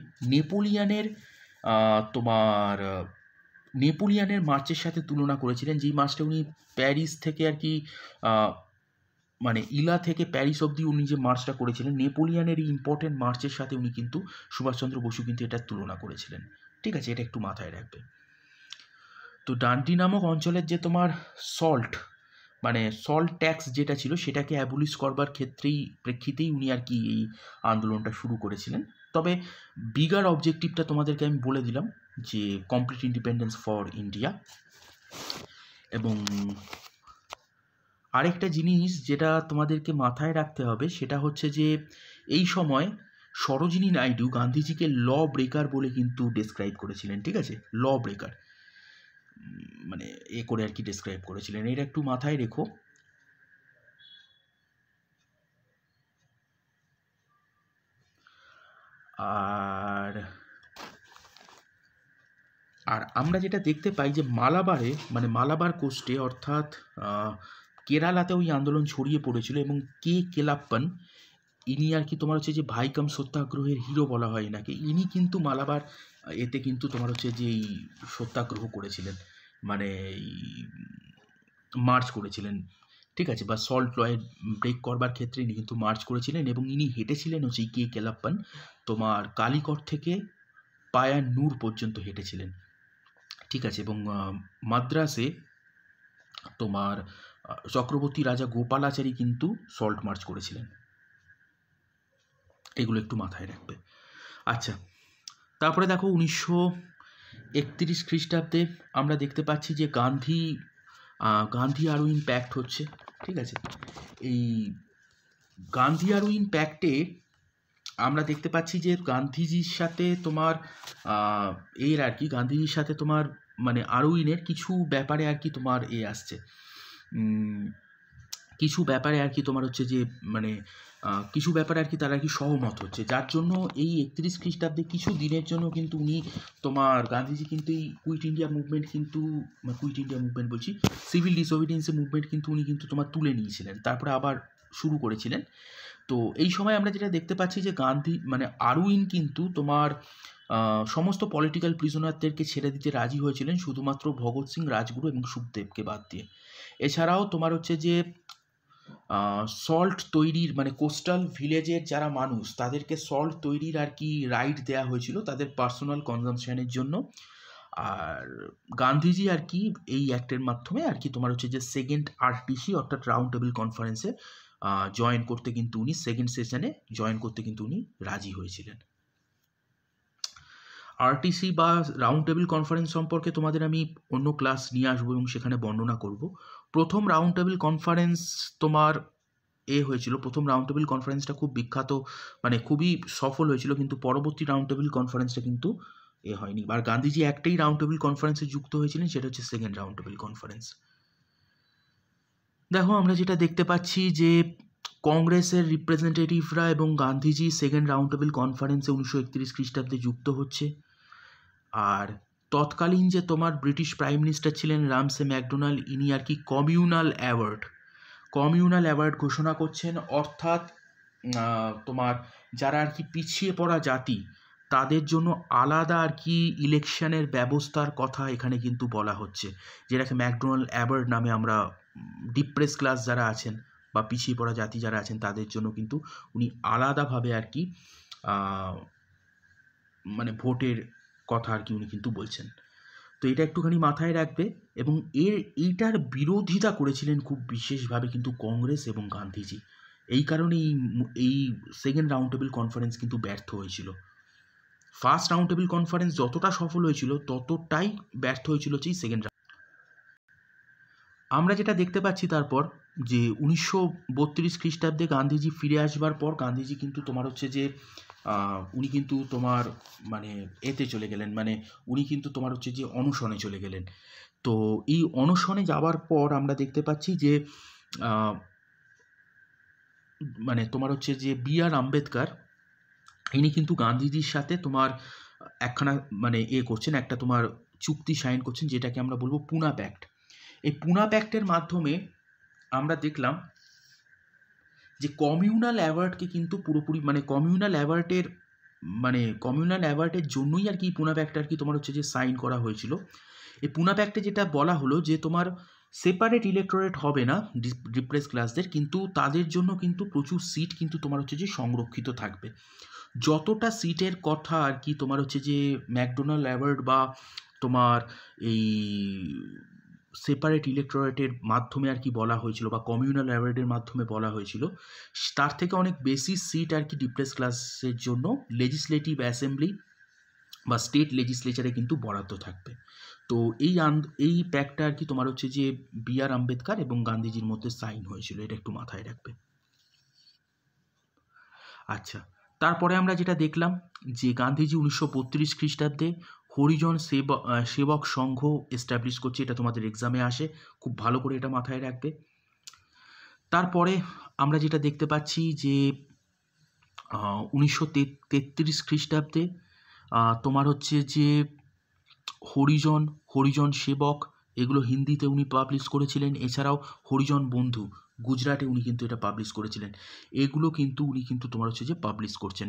নেপোলিয়ানের মার্চের সাথে তুলনা করেছিলেন, যেই মার্চটা উনি প্যারিস থেকে আর কি মানে ইলা থেকে প্যারিস অবধি উনি যে মার্চটা করেছিলেন, নেপোলিয়ানের এই ইম্পর্টেন্ট মার্চের সাথে উনি কিন্তু সুভাষচন্দ্র বসু কিন্তু এটার তুলনা করেছিলেন। ঠিক আছে, এটা একটু মাথায় রাখবে। তো ডান্ডি নামক অঞ্চলের যে তোমার সল্ট ট্যাক্স যেটা ছিল সেটাকে অ্যাবলিশ করবার প্রেক্ষিতেই উনি আর কি এই আন্দোলনটা শুরু করেছিলেন। তবে বিগার অবজেক্টিভটা তোমাদেরকে আমি বলে দিলাম যে কমপ্লিট ইন্ডিপেন্ডেন্স ফর ইন্ডিয়া। এবং আরেকটা জিনিস যেটা তোমাদেরকে মাথায় রাখতে হবে সেটা হচ্ছে যে এই সময় সরোজিনী নাইডু গান্ধীজিকে ল ব্রেকার বলে কিন্তু ডেসক্রাইব করেছিলেন। ঠিক আছে, ল ব্রেকার মানে এ করে আর কি ডেসক্রাইব করেছিলেন, এটা একটু মাথায় রেখো। আর আমরা যেটা দেখতে পাই যে মালাবার কোস্টে অর্থাৎ কেরালাতে ওই আন্দোলন ছড়িয়ে পড়েছিল এবং কে কেলাপ্পান ইনি আর কি তোমার হচ্ছে যে ভাইকাম সত্যাগ্রহের হিরো বলা হয় এনাকে, ইনি কিন্তু মালাবার এতে কিন্তু তোমার হচ্ছে যে এই সত্যাগ্রহ করেছিলেন, মানে মার্চ করেছিলেন। ঠিক আছে, বা সল্ট লয়ের ব্রেক করবার ক্ষেত্রে ইনি কিন্তু মার্চ করেছিলেন এবং ইনি হেঁটেছিলেন হচ্ছে কে কেলাপ্পান তোমার কালিকট থেকে পায়ানুর পর্যন্ত হেঁটেছিলেন। ঠিক আছে, এবং মাদ্রাসে তোমার চক্রবর্তী রাজা গোপালাচারী কিন্তু সল্ট মার্চ করেছিলেন। এগুলো একটু মাথায় রাখবে। আচ্ছা, তারপরে দেখো 1931 খ্রিস্টাব্দে আমরা দেখতে পাচ্ছি যে গান্ধী আরউইন প্যাক্ট হচ্ছে। ঠিক আছে, এই গান্ধী আরউইন প্যাক্টে আমরা দেখতে পাচ্ছি যে গান্ধীজির সাথে তোমার গান্ধীজির সাথে তোমার মানে আরউইনের কিছু ব্যাপারে আর কি তোমার আসছে, কিছু ব্যাপারে আর কি তোমার হচ্ছে যে মানে কিছু ব্যাপারে আর কি তারা আর কি সহমত হচ্ছে, যার জন্য এই 31 খ্রিস্টাব্দে কিছু দিনের জন্য কিন্তু উনি তোমার গান্ধীজি কিন্তু এই কুইট ইন্ডিয়া মুভমেন্ট বলছি, সিভিল ডিসওবিডিয়েন্স মুভমেন্ট কিন্তু উনি কিন্তু তোমার তুলে নিয়েছিলেন, তারপরে আবার শুরু করেছিলেন। তো এই সময় আমরা যেটা দেখতে পাচ্ছি যে আরউইন কিন্তু তোমার সমস্ত পলিটিক্যাল প্রিজনারদেরকে ছেড়ে দিতে রাজি হয়েছিলেন, শুধুমাত্র ভগৎ সিং, রাজগুরু এবং সুখদেবকে বাদ দিয়ে। এছাড়াও তোমার হচ্ছে যে সল্ট তৈরির মানে কোস্টাল ভিলেজের যারা মানুষ তাদেরকে সল্ট তৈরির আর কি রাইট দেওয়া হয়েছিল তাদের পার্সোনাল কনজামশনের জন্য। আর গান্ধীজি আর কি এই অ্যাক্টের মাধ্যমে আর কি তোমার হচ্ছে যে সেকেন্ড আরটিসি অর্থাৎ রাউন্ড টেবিল কনফারেন্সে জয়েন করতে কিন্তু উনি সেকেন্ড সেশনে জয়েন করতে কিন্তু উনি রাজি হয়েছিলেন। আরটিসি বা রাউন্ড টেবিল কনফারেন্স সম্পর্কে তোমাদের আমি অন্য ক্লাস নিয়ে আসবো এবং সেখানে বর্ণনা করব। প্রথম রাউন্ড টেবিল কনফারেন্স তোমার হয়েছিল, প্রথম রাউন্ড টেবিল কনফারেন্সটা খুব বিখ্যাত মানে খুবই সফল হয়েছিল, কিন্তু পরবর্তী রাউন্ড টেবিল কনফারেন্সটা কিন্তু হয়নি। আর গান্ধীজি একটাই রাউন্ড টেবিল কনফারেন্সে যুক্ত হয়েছিলেন, সেটা হচ্ছে সেকেন্ড রাউন্ড টেবিল কনফারেন্স। দেখো আমরা যেটা দেখতে পাচ্ছি যে কংগ্রেসের রিপ্রেজেন্টেটিভরা এবং গান্ধীজি সেকেন্ড রাউন্ড টেবিল কনফারেন্সে 1931 খ্রিস্টাব্দে যুক্ত হচ্ছে। আর তৎকালীন যে তোমার ব্রিটিশ প্রাইম মিনিস্টার ছিলেন রামসে ম্যাকডোনাল্ড, ইনি আর কি কমিউনাল অ্যাওয়ার্ড ঘোষণা করছেন, অর্থাৎ তোমার যারা আর কি পিছিয়ে পড়া জাতি তাদের জন্য আলাদা আর কি ইলেকশনের ব্যবস্থার কথা এখানে কিন্তু বলা হচ্ছে, যেটাকে ম্যাকডোনাল্ড অ্যাওয়ার্ড নামে আমরা ডিপ্রেস ক্লাস যারা আছেন বা পিছিয়ে পড়া জাতি যারা আছেন তাদের জন্য কিন্তু উনি আলাদাভাবে আর কি মানে ভোটের কথা আর কি উনি কিন্তু বলছেন। তো এটা একটুখানি মাথায় রাখবে এবং এইটার বিরোধিতা করেছিলেন খুব বিশেষভাবে কিন্তু কংগ্রেস এবং গান্ধীজি। এই কারণে এই সেকেন্ড রাউন্ড টেবিল কনফারেন্স কিন্তু ব্যর্থ হয়েছিল। ফার্স্ট রাউন্ড টেবিল কনফারেন্স যতটা সফল হয়েছিল ততটাই ব্যর্থ হয়েছিল হচ্ছে এই সেকেন্ড। আমরা যেটা দেখতে পাচ্ছি তারপর যে 1932 খ্রিস্টাব্দে গান্ধীজি ফিরে আসবার পর গান্ধীজি কিন্তু তোমার হচ্ছে যে উনি কিন্তু তোমার মানে এতে চলে গেলেন, মানে উনি কিন্তু তোমার হচ্ছে যে অনশনে চলে গেলেন। তো এই অনশনে যাওয়ার পর আমরা দেখতে পাচ্ছি যে মানে তোমার হচ্ছে যে B.R. আম্বেদকর ইনি কিন্তু গান্ধীজির সাথে তোমার একখানা মানে করছেন, একটা তোমার চুক্তি সাইন করছেন, যেটাকে আমরা বলবো পুনা প্যাক্ট। এই পুনা প্যাক্টের মাধ্যমে আমরা দেখলাম যে কমিউনাল অ্যাওয়ার্ডকে কিন্তু পুরোপুরি মানে কমিউনাল অ্যাওয়ার্ডের জন্যই আর কি পুনা প্যাক্ট আর কি তোমার হচ্ছে যে সাইন করা হয়েছিল। এই পুনা প্যাক্টে যেটা বলা হলো যে তোমার সেপারেট ইলেক্টোরেট হবে না ডিপ্রেস ক্লাসদের, কিন্তু তাদের জন্য কিন্তু প্রচুর সিট কিন্তু তোমার হচ্ছে যে সংরক্ষিত থাকবে। যতটা সিটের কথা আর কি তোমার হচ্ছে যে ম্যাকডোনাল্ড অ্যাওয়ার্ড বা তোমার এই সেপারেট ইলেক্টোরেটের মাধ্যমে আর কি বলা হয়েছিল বা কমিউনাল অ্যাওয়ার্ডের মাধ্যমে বলা হয়েছিল, তার থেকে অনেক বেশি সিট আর কি ডিপ্রেস ক্লাসের জন্য লেজিসলেটিভ অ্যাসেম্বলি বা স্টেট লেজিসলেচারে কিন্তু বরাদ্দ থাকবে। তো এই প্যাক্টটা আর কি তোমার হচ্ছে যে B.R. আম্বেদকর এবং গান্ধীজির মধ্যে সাইন হয়েছিল, এটা একটু মাথায় রাখবে। আচ্ছা, তারপরে আমরা যেটা দেখলাম যে গান্ধীজি 1932 খ্রিস্টাব্দে হরিজন সেবক সংঘ এস্টাবলিশ করছে, এটা তোমাদের এক্সামে আসে, খুব ভালো করে এটা মাথায় রাখবে। তারপরে আমরা যেটা দেখতে পাচ্ছি যে 1933 খ্রিস্টাব্দে তোমার হচ্ছে যে হরিজন সেবক এগুলো হিন্দিতে উনি পাবলিশ করেছিলেন। এছাড়াও হরিজন বন্ধু গুজরাটে উনি কিন্তু এটা পাবলিশ করেছিলেন। এগুলো কিন্তু উনি কিন্তু তোমার হচ্ছে যে পাবলিশ করছেন।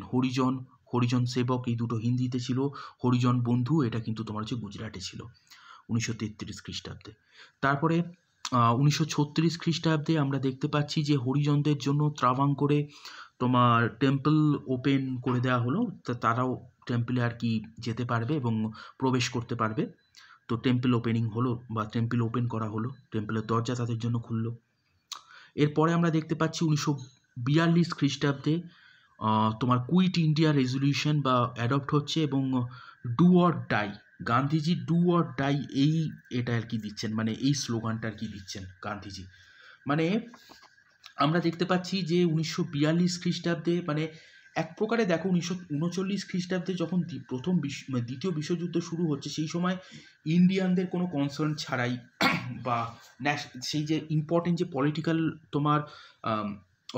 হরিজন সেবক এই দুটো হিন্দিতে ছিল, হরিজন বন্ধু এটা কিন্তু তোমার হচ্ছে গুজরাটে ছিল 1933 খ্রিস্টাব্দে। তারপরে 1936 খ্রিস্টাব্দে আমরা দেখতে পাচ্ছি যে হরিজনদের জন্য ত্রাভাঙ্করে তোমার টেম্পল ওপেন করে দেওয়া হলো, তারাও টেম্পলে আর কি যেতে পারবে এবং প্রবেশ করতে পারবে। তো টেম্পল ওপেনিং হলো বা টেম্পল ওপেন করা হলো, টেম্পলের দরজা তাদের জন্য খুললো। এরপরে আমরা দেখতে পাচ্ছি 1942 খ্রিস্টাব্দে তোমার কুইট ইন্ডিয়া রেজলিউশন বা অ্যাডপ্ট হচ্ছে এবং do or die, Gandhiji do or die এটা আর কি দিচ্ছেন, মানে এই স্লোগানটা আর কি দিচ্ছেন গান্ধীজি। মানে আমরা দেখতে পাচ্ছি যে 1942 খ্রিস্টাব্দে মানে এক প্রকারে দেখো 1939 খ্রিস্টাব্দে যখন দ্বিতীয় বিশ্বযুদ্ধ শুরু হচ্ছে, সেই সময় ইন্ডিয়ানদের কোনো কনসার্ন ছাড়াই বা সেই যে ইম্পর্টেন্ট যে পলিটিক্যাল তোমার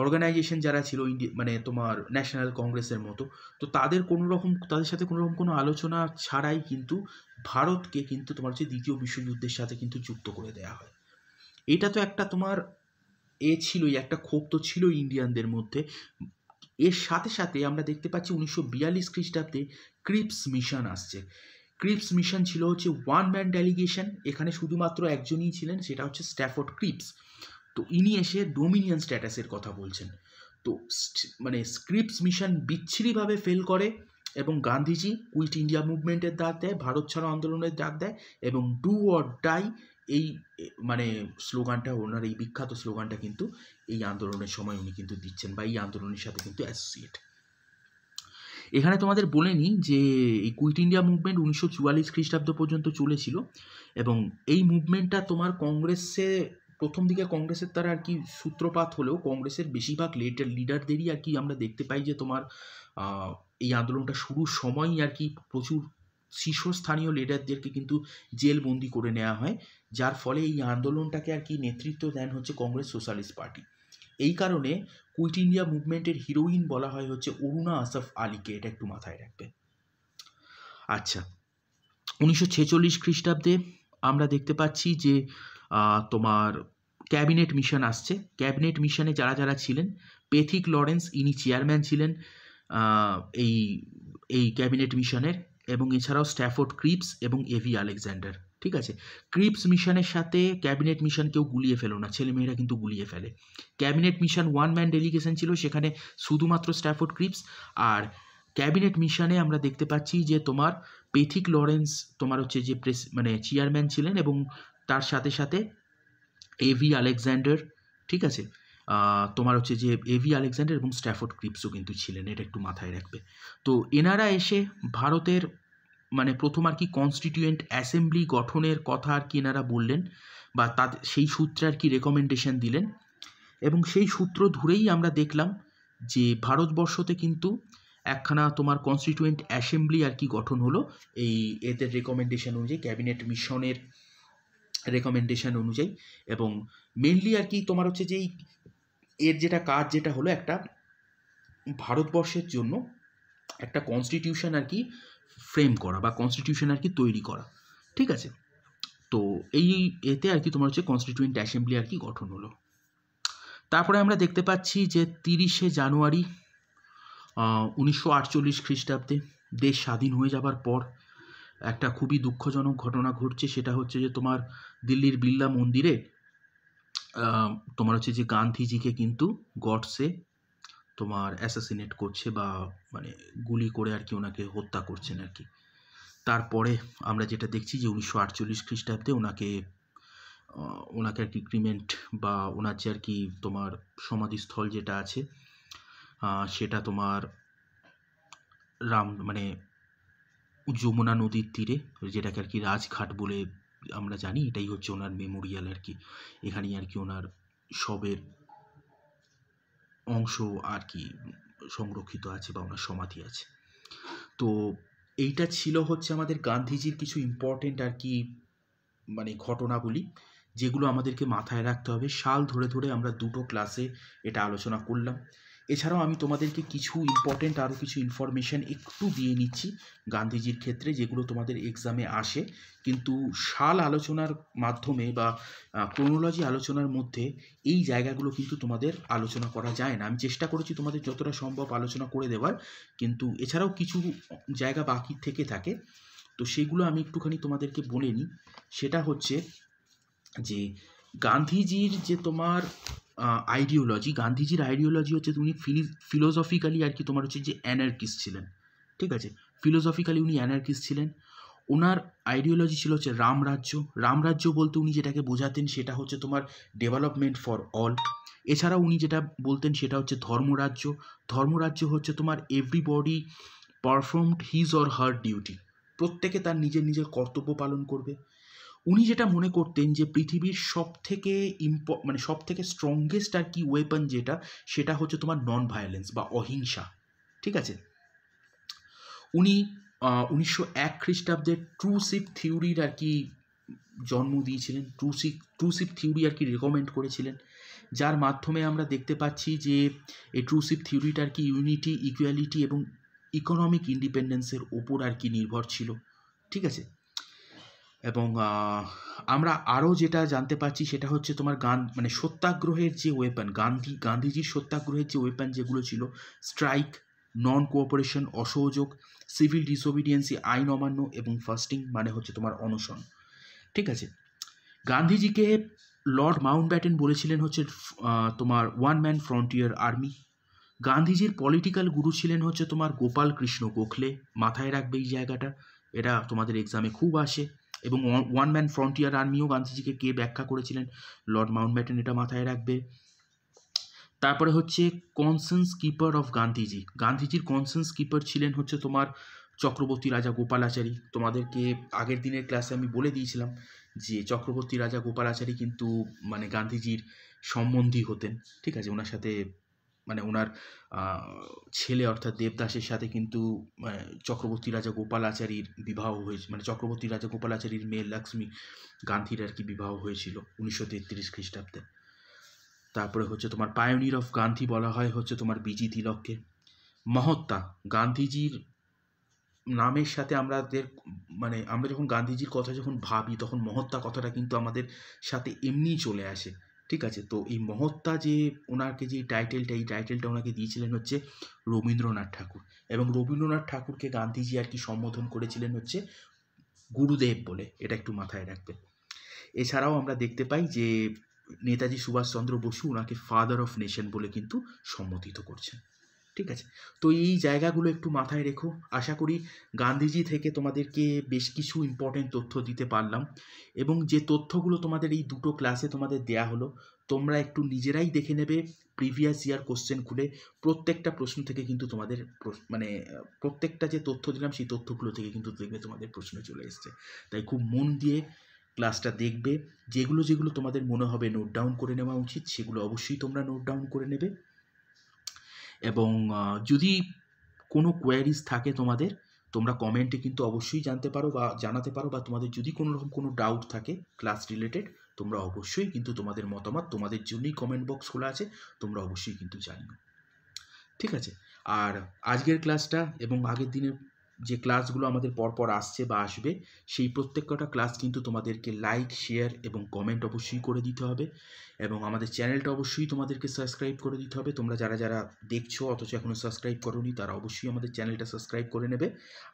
অর্গানাইজেশন যারা ছিল মানে তোমার ন্যাশনাল কংগ্রেসের মতো, তো তাদের সাথে কোনো রকম কোনো আলোচনা ছাড়াই কিন্তু ভারতকে কিন্তু তোমার হচ্ছে দ্বিতীয় বিশ্বযুদ্ধের সাথে কিন্তু যুক্ত করে দেওয়া হয়। এটা তো একটা তোমার ছিলই, একটা ক্ষোভ তো ছিল ইন্ডিয়ানদের মধ্যে। এর সাথে সাথে আমরা দেখতে পাচ্ছি 1942 খ্রিস্টাব্দে ক্রিপস মিশন আসছে। ক্রিপস মিশন ছিল হচ্ছে ওয়ান ম্যান ডেলিগেশন, এখানে শুধুমাত্র একজনই ছিলেন, সেটা হচ্ছে স্ট্যাফোর্ড ক্রিপস। তো ইনি এসে ডোমিনিয়ন স্ট্যাটাসের কথা বলছেন। তো মানে ক্রিপস মিশন বিচ্ছিরিভাবে ফেল করে এবং গান্ধীজি কুইট ইন্ডিয়া মুভমেন্টের ডাক দেয়, ভারত ছাড়ো আন্দোলনের ডাক দেয় এবং ডু অর ডাই এই মানে স্লোগানটা, ওনার এই বিখ্যাত স্লোগানটা কিন্তু এই আন্দোলনের সময় উনি কিন্তু দিচ্ছেন বা এই আন্দোলনের সাথে কিন্তু অ্যাসোসিয়েট। এখানে তোমাদের বলে নিই যে এই কুইট ইন্ডিয়া মুভমেন্ট 1944 খ্রিস্টাব্দ পর্যন্ত চলেছিল এবং এই মুভমেন্টটা তোমার প্রথম দিকে কংগ্রেসের দ্বারা আর কি সূত্রপাত হলেও কংগ্রেসের বেশিরভাগ লিডারদেরই আর কি আমরা দেখতে পাই যে তোমার এই আন্দোলনটা শুরুর সময়ই আর কি প্রচুর শীর্ষস্থানীয় লিডারদেরকে কিন্তু জেলবন্দি করে নেওয়া হয়, যার ফলে এই আন্দোলনটাকে আর কি নেতৃত্ব দেন হচ্ছে কংগ্রেস সোশ্যালিস্ট পার্টি। এই কারণে কুইট ইন্ডিয়া মুভমেন্টের হিরোইন বলা হয় হচ্ছে অরুণা আসফ আলীকে, এটা একটু মাথায় রাখবে। আচ্ছা, 1946 খ্রিস্টাব্দে আমরা দেখতে পাচ্ছি যে তোমার ক্যাবিনেট মিশন আসছে। ক্যাবিনেট মিশনে যারা যারা ছিলেন, পেথিক লরেন্স ইনি চেয়ারম্যান ছিলেন এই ক্যাবিনেট মিশনের, এবং এছাড়াও স্ট্যাফোর্ড ক্রিপস এবং এভি আলেকজান্ডার। ঠিক আছে, ক্রিপস মিশনের সাথে ক্যাবিনেট মিশন কেউ গুলিয়ে ফেলো না, ছেলেমেয়েরা কিন্তু গুলিয়ে ফেলে। Cabinet mission one man delegation ছিল, সেখানে শুধুমাত্র স্ট্যাফোর্ড ক্রিপস। আর ক্যাবিনেট মিশনে আমরা দেখতে পাচ্ছি যে তোমার পেথিক লরেন্স তোমার হচ্ছে যে মানে চেয়ারম্যান ছিলেন এবং তার সাথে সাথে এভি আলেকজান্ডার, ঠিক আছে, তোমার হচ্ছে যে এভি আলেকজান্ডার এবং স্ট্যাফোর্ড ক্রিপসও কিন্তু ছিলেন, এটা একটু মাথায় রাখবে। তো এনারা এসে ভারতের মানে প্রথম আর কি কনস্টিটিউয়েন্ট অ্যাসেম্বলি গঠনের কথা আর কি এনারা বললেন, বা তাদের সেই সূত্রে আর কি রেকমেন্ডেশন দিলেন, এবং সেই সূত্র ধরেই আমরা দেখলাম যে ভারতবর্ষতে কিন্তু একখানা তোমার কনস্টিটিউয়েন্ট অ্যাসেম্বলি আর কি গঠন হলো এই এদের রেকমেন্ডেশন অনুযায়ী, ক্যাবিনেট মিশনের রেকমেন্ডেশন অনুযায়ী। এবং মেনলি আর কি তোমার হচ্ছে যে এর যেটা কাজ যেটা হলো একটা ভারতবর্ষের জন্য একটা কনস্টিটিউশন আর কি ফ্রেম করা বা কনস্টিটিউশন আর কি তৈরি করা, ঠিক আছে। তো এই এতে আর কি তোমার হচ্ছে কনস্টিটিউয়েন্ট অ্যাসেম্বলি আর কি গঠন হলো। তারপরে আমরা দেখতে পাচ্ছি যে 30শে জানুয়ারি 1948 খ্রিস্টাব্দে দেশ স্বাধীন হয়ে যাবার পর একটা খুবই দুঃখজনক ঘটনা ঘটছে, সেটা হচ্ছে যে তোমার দিল্লির বিড়লা মন্দিরে তোমার হচ্ছে যে গান্ধীজিকে কিন্তু গডসে তোমার অ্যাসাসিনেট করছে, বা মানে গুলি করে আর কি ওনাকে হত্যা করছেন আর কি। তারপরে আমরা যেটা দেখছি যে 1948 খ্রিস্টাব্দে ওনাকে আর কি ক্রিমেন্ট বা ওনার যে আর কি তোমার সমাধিস্থল যেটা আছে সেটা তোমার মানে যমুনা নদীর তীরে, যেটাকে আর কি রাজঘাট বলে আমরা জানি, এটাই হচ্ছে ওনার মেমোরিয়াল আর কি। এখানেই আর কি ওনার শবের অংশ আর কি সংরক্ষিত আছে বা ওনার সমাধি আছে। তো এইটা ছিল হচ্ছে আমাদের গান্ধীজির কিছু ইম্পর্টেন্ট আর কি মানে ঘটনাগুলি, যেগুলো আমাদেরকে মাথায় রাখতে হবে। সাল ধরে ধরে আমরা দুটো ক্লাসে এটা আলোচনা করলাম। এছাড়াও আমি তোমাদেরকে কিছু ইম্পর্টেন্ট আরও কিছু ইনফরমেশান একটু দিয়ে নিচ্ছি গান্ধীজির ক্ষেত্রে, যেগুলো তোমাদের এক্সামে আসে, কিন্তু সাল আলোচনার মাধ্যমে বা ক্রোনোলজি আলোচনার মধ্যে এই জায়গাগুলো কিন্তু তোমাদের আলোচনা করা যায় না। আমি চেষ্টা করেছি তোমাদের যতটা সম্ভব আলোচনা করে দেওয়ার, কিন্তু এছাড়াও কিছু জায়গা বাকি থেকে থাকে, তো সেগুলো আমি একটুখানি তোমাদেরকে বলে নিই। সেটা হচ্ছে যে গান্ধীজির যে তোমার গান্ধীজির আইডিওলজি হচ্ছে উনি ফিলোসফিক্যালি আর কি তোমার হচ্ছে যে অ্যানার্কিস্ট ছিলেন, ঠিক আছে। ফিলোসফিক্যালি উনি অ্যানার্কিস্ট ছিলেন। ওনার আইডিওলজি ছিল হচ্ছে রামরাজ্য বলতে উনি যেটাকে বোঝাতেন সেটা হচ্ছে তোমার ডেভেলপমেন্ট ফর অল। এছাড়াও উনি যেটা বলতেন সেটা হচ্ছে ধর্মরাজ্য হচ্ছে তোমার everybody performed his or her duty, প্রত্যেকে তার নিজের নিজের কর্তব্য পালন করবে। উনি যেটা মনে করতেন যে পৃথিবীর সবথেকে সবথেকে স্ট্রংগেস্ট আর কি ওয়েপন যেটা, সেটা হচ্ছে তোমার নন ভায়োলেন্স বা অহিংসা, ঠিক আছে। উনি 1901 খ্রিস্টাব্দে ট্রুশিপ থিওরির আর কি জন্ম দিয়েছিলেন। ট্রুশিপ থিওরি আর কি রেকমেন্ড করেছিলেন, যার মাধ্যমে আমরা দেখতে পাচ্ছি যে এই ট্রুশিপ থিওরিটা আর কি ইউনিটি, ইকুয়ালিটি এবং ইকোনমিক ইন্ডিপেন্ডেন্সের ওপর আর কি নির্ভর ছিল, ঠিক আছে। এবং আমরা আরও যেটা জানতে পারছি সেটা হচ্ছে তোমার সত্যাগ্রহের যে ওয়েপন, গান্ধীজির সত্যাগ্রহের যে ওয়েপন যেগুলো ছিল, স্ট্রাইক, নন কোঅপারেশন, অসহযোগ, সিভিল ডিসোবিডিয়েন্সি, আইন অমান্য এবং ফাস্টিং মানে হচ্ছে তোমার অনশন, ঠিক আছে। গান্ধীজিকে লর্ড মাউন্টব্যাটেন বলেছিলেন হচ্ছে তোমার ওয়ান ম্যান ফ্রন্টিয়ার আর্মি। গান্ধীজির পলিটিক্যাল গুরু ছিলেন হচ্ছে তোমার গোপাল কৃষ্ণ গোখলে, মাথায় রাখবে এই জায়গাটা, এটা তোমাদের এক্সামে খুব আসে। এবং ওয়ান ম্যান ফ্রন্টিয়ার আর্মিও গান্ধীজিকে কে ব্যাখ্যা করেছিলেন, লর্ড মাউন্টব্যাটেন, এটা মাথায় রাখবে। তারপরে হচ্ছে কনসেন্স কিপার অফ গান্ধীজির কনসেন্স কিপার ছিলেন হচ্ছে তোমার চক্রবর্তী রাজা গোপালাচারী। তোমাদেরকে আগের দিনের ক্লাসে আমি বলে দিয়েছিলাম যে চক্রবর্তী রাজা গোপালাচারী কিন্তু মানে গান্ধীজির সম্বন্ধী হতেন, ঠিক আছে। ওনার সাথে মানে ওনার ছেলে অর্থাৎ দেবদাসের সাথে কিন্তু চক্রবর্তী রাজা গোপালাচারীর বিবাহ হয়েছে, মানে চক্রবর্তী রাজা গোপালাচারীর মেয়ে লক্ষ্মী গান্ধীর আর কি বিবাহ হয়েছিল 1933 খ্রিস্টাব্দে। তারপরে হচ্ছে তোমার পায়োনির অফ গান্ধী বলা হয় হচ্ছে তোমার বিজি তিলককে। মহাত্মা, গান্ধীজির নামের সাথে আমরা যখন গান্ধীজির কথা যখন ভাবি তখন মহাত্মা কথাটা কিন্তু আমাদের সাথে এমনিই চলে আসে, ঠিক আছে। তো এই মহাত্মা যে ওনাকে যে এই টাইটেলটা ওনাকে দিয়েছিলেন হচ্ছে রবীন্দ্রনাথ ঠাকুর, এবং রবীন্দ্রনাথ ঠাকুরকে গান্ধীজি আর কি সম্বোধন করেছিলেন হচ্ছে গুরুদেব বলে, এটা একটু মাথায় রাখবে। এছাড়াও আমরা দেখতে পাই যে নেতাজি সুভাষচন্দ্র বসু ওনাকে ফাদার অফ নেশন বলে কিন্তু সম্বোধিত করছেন। ঠিক আছে? তো এই জায়গাগুলো একটু মাথায় রেখো। আশা করি গান্ধীজি থেকে তোমাদেরকে বেশ কিছু ইম্পর্টেন্ট তথ্য দিতে পারলাম, এবং যে তথ্যগুলো তোমাদের এই দুটো ক্লাসে তোমাদের দেয়া হলো, তোমরা একটু নিজেরাই দেখে নেবে প্রিভিয়াস ইয়ার কোশ্চেন খুলে। প্রত্যেকটা প্রশ্ন থেকে কিন্তু তোমাদের মানে প্রত্যেকটা যে তথ্য দিলাম সেই তথ্যগুলো থেকে কিন্তু দেখবে তোমাদের প্রশ্ন চলে এসছে। তাই খুব মন দিয়ে ক্লাসটা দেখবে। যেগুলো যেগুলো তোমাদের মনে হবে নোট ডাউন করে নেওয়া উচিত, সেগুলো অবশ্যই তোমরা নোট ডাউন করে নেবে। এবং যদি কোনো কোয়ারিজ থাকে তোমাদের, তোমরা কমেন্টে কিন্তু অবশ্যই জানতে পারো বা জানাতে পারো, বা তোমাদের যদি কোনো রকম কোনো ডাউট থাকে ক্লাস রিলেটেড, তোমরা অবশ্যই কিন্তু তোমাদের মতামত, তোমাদের জন্যই কমেন্ট বক্স খোলা আছে, তোমরা অবশ্যই কিন্তু জানিও। ঠিক আছে? আর আজকের ক্লাসটা এবং আগের দিনের যে ক্লাসগুলো আমাদের পরপর আসছে বা আসবে, সেই প্রত্যেকটা ক্লাস কিন্তু তোমাদেরকে লাইক, শেয়ার এবং কমেন্ট অবশ্যই করে দিতে হবে, এবং আমাদের চ্যানেলটা অবশ্যই তোমাদেরকে সাবস্ক্রাইব করে দিতে হবে। তোমরা যারা যারা দেখছো অথচ এখনও সাবস্ক্রাইব করোনি, তারা অবশ্যই আমাদের চ্যানেলটা সাবস্ক্রাইব করে নেবে।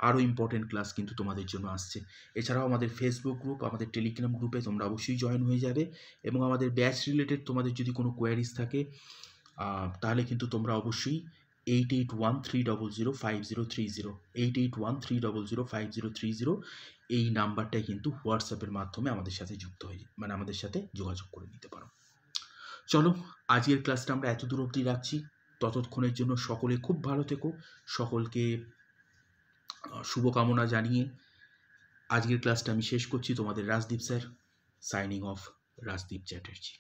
আরও ইম্পর্টেন্ট ক্লাস কিন্তু তোমাদের জন্য আসছে। এছাড়াও আমাদের ফেসবুক গ্রুপ, আমাদের টেলিগ্রাম গ্রুপে তোমরা অবশ্যই জয়েন হয়ে যাবে, এবং আমাদের ব্যাচ রিলেটেড তোমাদের যদি কোনো কোয়ারিজ থাকে তাহলে কিন্তু তোমরা অবশ্যই 8813005030 8813005030 এই নাম্বারটাই কিন্তু হোয়াটসঅ্যাপের মাধ্যমে আমাদের সাথে যুক্ত হয়ে, মানে আমাদের সাথে যোগাযোগ করে নিতে পারো। চলো, আজকের ক্লাসটা আমরা এত দূর অবধি রাখছি। ততক্ষণের জন্য সকলে খুব ভালো থেকো। সকলকে শুভকামনা জানিয়ে আজকের ক্লাসটা আমি শেষ করছি। তোমাদের Rajdeep sir, signing off, Rajdeep Chatterjee.